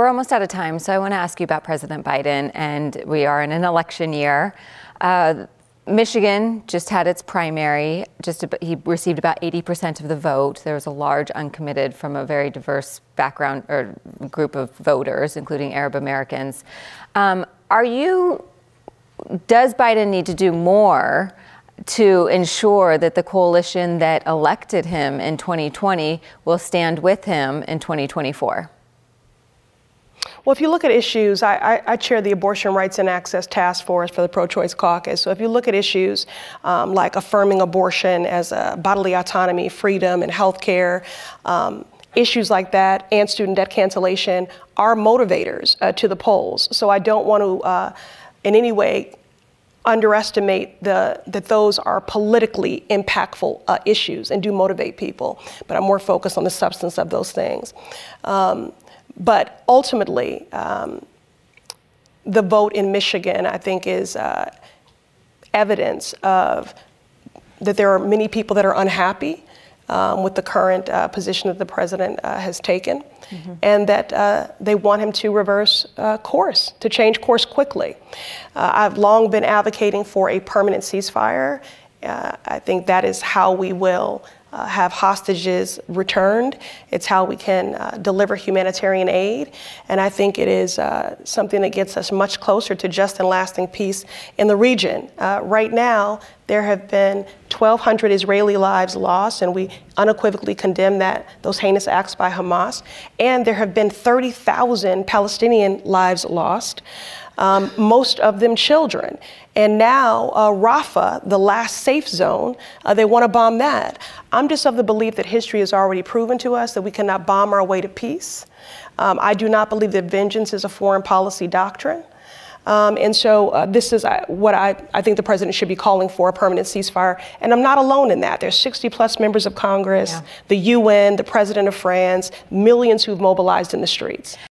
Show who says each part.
Speaker 1: We're almost out of time, so I want to ask you about President Biden, and we are in an election year. Michigan just had its primary. He received about 80% of the vote. There was a large uncommitted from a very diverse background or group of voters, including Arab Americans. Does Biden need to do more to ensure that the coalition that elected him in 2020 will stand with him in 2024?
Speaker 2: Well, if you look at issues, I chair the Abortion Rights and Access Task Force for the Pro-Choice Caucus. So if you look at issues like affirming abortion as a bodily autonomy, freedom, and health care, issues like that, and student debt cancellation are motivators to the polls. So I don't want to in any way underestimate that those are politically impactful issues and do motivate people. But I'm more focused on the substance of those things. But ultimately, the vote in Michigan, I think, is evidence of that there are many people that are unhappy with the current position that the president has taken, and that they want him to reverse course, to change course quickly. I've long been advocating for a permanent ceasefire. I think that is how we will have hostages returned. It's how we can deliver humanitarian aid. And I think it is something that gets us much closer to just and lasting peace in the region. Right now, there have been 1,200 Israeli lives lost, and we unequivocally condemn those heinous acts by Hamas. And there have been 30,000 Palestinian lives lost, most of them children. And now Rafah, the last safe zone, they want to bomb that. I'm just of the belief that history has already proven to us that we cannot bomb our way to peace. I do not believe that vengeance is a foreign policy doctrine. And so this is what I think the president should be calling for, a permanent ceasefire. And I'm not alone in that. There's 60+ members of Congress, the UN, the president of France, millions who've mobilized in the streets.